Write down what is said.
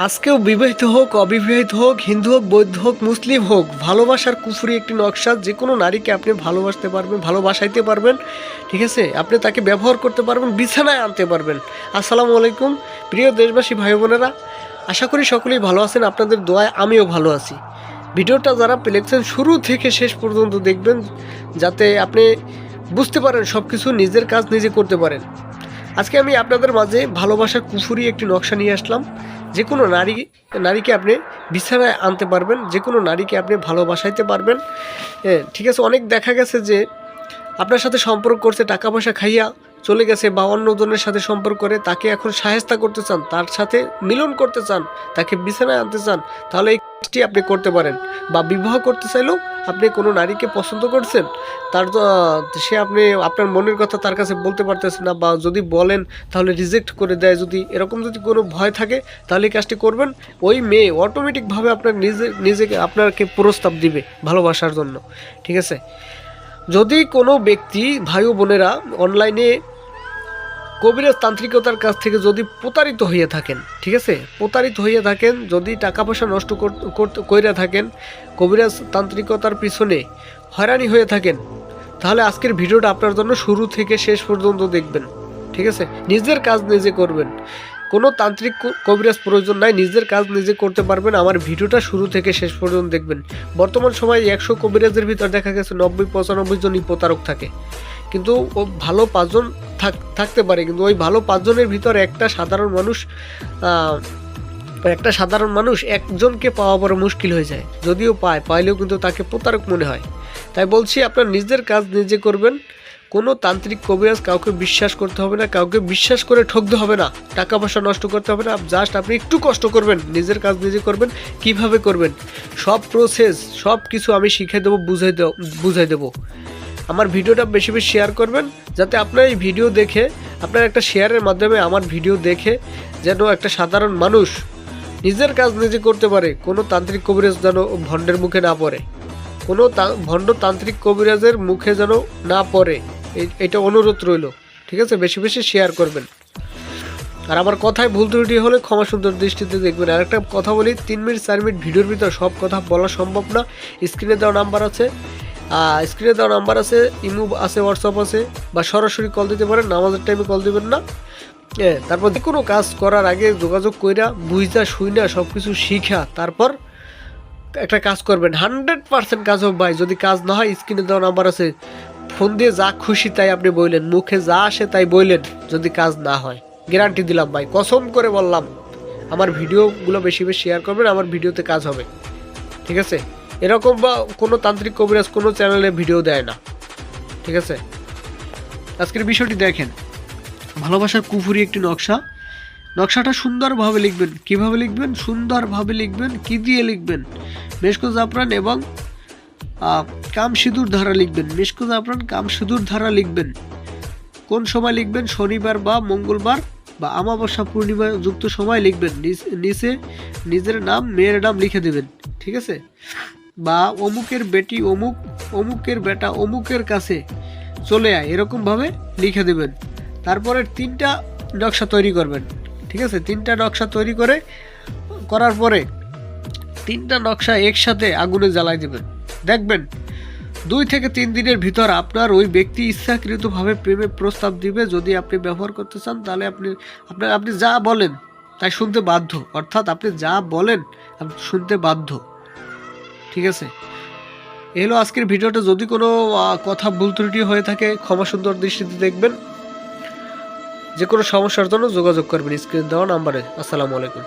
আজকেও বিবাহিত হোক, অবিবাহিত হোক, হিন্দু হোক, বৌদ্ধ হোক, মুসলিম হোক, ভালোবাসার কুফুরি একটি নকশা। যে কোনো নারীকে আপনি ভালোবাসতে পারবেন, ভালোবাসাইতে পারবেন, ঠিক আছে? আপনি তাকে ব্যবহার করতে পারবেন, বিছানায় আনতে পারবেন। আসসালামু আলাইকুম প্রিয় দেশবাসী ভাই বোনেরা, আশা করি সকলেই ভালো আছেন। আপনাদের দোয়ায় আমিও ভালো আছি। ভিডিওটা যারা দেখছেন শুরু থেকে শেষ পর্যন্ত দেখবেন, যাতে আপনি বুঝতে পারেন সব কিছু, নিজের কাজ নিজে করতে পারেন। আজকে আমি আপনাদের মাঝে ভালোবাসার কুফুরি একটি নকশা নিয়ে আসলাম। যে কোনো নারীকে আপনি বিছানায় আনতে পারবেন, যে কোনো নারীকে আপনি ভালোবাসাইতে পারবেন। ঠিক আছে, অনেক দেখা গেছে যে আপনার সাথে সম্পর্ক করছে, টাকা পয়সা খাইয়া চলে গেছে, বা অন্যজনের সাথে সম্পর্ক করে তাকে এখন সাহায্য করতে চান, তার সাথে মিলন করতে চান, তাকে বিছানায় আনতে চান, তাহলে এই কাজটি আপনি করতে পারেন। বা বিবাহ করতে চাইলেও আপনি কোনো নারীকে পছন্দ করছেন, সে আপনার মনের কথা তার কাছে বলতে পারতেছেন না, বা যদি বলেন তাহলে রিজেক্ট করে দেয়, যদি এরকম যদি কোনো ভয় থাকে, তাহলে এই কাজটি করবেন। ওই মেয়ে অটোমেটিকভাবে নিজেকে আপনাকে প্রস্তাব দিবে ভালোবাসার জন্য, ঠিক আছে? যদি কোনো ব্যক্তি, ভাই ও বোনেরা, অনলাইনে কবিরাজ তান্ত্রিকতার কাছ থেকে যদি প্রতারিত হয়ে থাকেন, ঠিক আছে, প্রতারিত হয়ে থাকেন, যদি টাকা পয়সা নষ্ট কইরা থাকেন, কবিরাজ তান্ত্রিকতার পিছনে হয়রানি হয়ে থাকেন, তাহলে আজকের ভিডিওটা আপনার জন্য শুরু থেকে শেষ পর্যন্ত দেখবেন, ঠিক আছে? নিজের কাজ নিজে করবেন, কোনো তান্ত্রিক কবিরাজ প্রয়োজন নাই, নিজের কাজ নিজে করতে পারবেন। আমার ভিডিওটা শুরু থেকে শেষ পর্যন্ত দেখবেন। বর্তমান সময়ে 100 কবিরাজের ভিতর দেখা গেছে 90-95 জনই প্রতারক থাকে, কিন্তু ও ভালো 5 জন থাকতে পারে, কিন্তু ওই ভালো 5 জনের ভিতর একটা সাধারণ মানুষ একজনকে পাওয়া বড় মুশকিল হয়ে যায়। যদিও পাইলেও কিন্তু তাকে প্রতারক মনে হয়। তাই বলছি, আপনার নিজের কাজ নিজে করবেন। কোনো তান্ত্রিক কবিরাজ কাউকে বিশ্বাস করতে হবে না, কাউকে বিশ্বাস করে ঠকতে হবে না, টাকা পয়সা নষ্ট করতে হবে না। জাস্ট আপনি একটু কষ্ট করবেন, নিজের কাজ নিজে করবেন। কিভাবে করবেন সব প্রসেস, সব কিছু আমি শিখিয়ে দেবো, বুঝাই দেবো। আমার ভিডিওটা বেশি বেশি শেয়ার করবেন, যাতে আপনার এই ভিডিও দেখে, আপনার একটা শেয়ারের মাধ্যমে আমার ভিডিও দেখে যেন একটা সাধারণ মানুষ নিজের কাজ নিজে করতে পারে। কোনো তান্ত্রিক কবিরাজ যেন ভণ্ডের মুখে না পড়ে, কোনো ভণ্ড তান্ত্রিক কবিরাজের মুখে যেন না পড়ে, এটা অনুরোধ রইল, ঠিক আছে? বেশি বেশি শেয়ার করবেন। আর আমার কথায় ভুল ত্রুটি হলে ক্ষমা সুন্দর দৃষ্টিতে দেখবেন। আর একটা কথা বলি, 3 মিনিট 4 মিনিট ভিডিওর ভিতর সব কথা বলা সম্ভব না। স্ক্রিনে দেওয়া নাম্বার আছে, ইমো আছে, হোয়াটসঅ্যাপ আছে, বা সরাসরি কল দিতে পারেন। নামাজের টাইমে কল দিবেন না। তারপর যে কোনো কাজ করার আগে যোগাযোগ কইরা, বুঝা শুইনা সব কিছু শিখা তারপর একটা কাজ করবেন। 100% কাজ হবে ভাই। যদি কাজ না হয়, স্ক্রিনে দেওয়া নাম্বার আছে, ফোন দিয়ে যা খুশি তাই আপনি বললেন, মুখে যা আসে তাই বললেন, যদি কাজ না হয়। গ্যারান্টি দিলাম ভাই, কসম করে বললাম। আমার ভিডিওগুলো বেশি বেশি শেয়ার করবেন, আমার ভিডিওতে কাজ হবে, ঠিক আছে? এরকম বা কোনো তান্ত্রিক কবিরাজ কোনো চ্যানেলে ভিডিও দেয় না, ঠিক আছে? আজকের বিষয়টি দেখেন, ভালোবাসার কুফুরি একটি নকশাটা সুন্দরভাবে লিখবেন। কিভাবে লিখবেন? সুন্দরভাবে লিখবেন। কি দিয়ে লিখবেন? মেশকো জাফরান এবং কাম সিঁদুর ধারা লিখবেন। মেশকো জাফরান, কাম সিঁদুর ধারা লিখবেন। কোন সময় লিখবেন? শনিবার বা মঙ্গলবার বা অমাবস্যা পূর্ণিমা যুক্ত সময় লিখবেন। নিচে নিজের নাম, মেয়ের নাম লিখে দেবেন, ঠিক আছে? বা অমুকের বেটি অমুকের বেটা অমুকের কাছে চলে আয়, এরকমভাবে লিখে দেবেন। তারপরে 3টা নকশা তৈরি করবেন, ঠিক আছে? 3টা নকশা তৈরি করার পরে 3টা নকশা একসাথে আগুনে জ্বালাই দেবেন। দেখবেন 2 থেকে 3 দিনের ভিতর আপনার ওই ব্যক্তি ইচ্ছাকৃতভাবে প্রেমে প্রস্তাব দিবে। যদি আপনি ব্যবহার করতে চান, তাহলে আপনি যা বলেন তাই শুনতে বাধ্য। অর্থাৎ আপনি যা বলেন আপনি শুনতে বাধ্য, ঠিক আছে? এই হলো আজকের ভিডিওটা। যদি কোনো কথা ভুল ত্রুটি হয়ে থাকে, ক্ষমা সুন্দর দৃষ্টিতে দেখবেন। যে কোনো সমস্যার জন্য যোগাযোগ করবেন স্ক্রিনে দেওয়া নাম্বারে। আসসালামু আলাইকুম।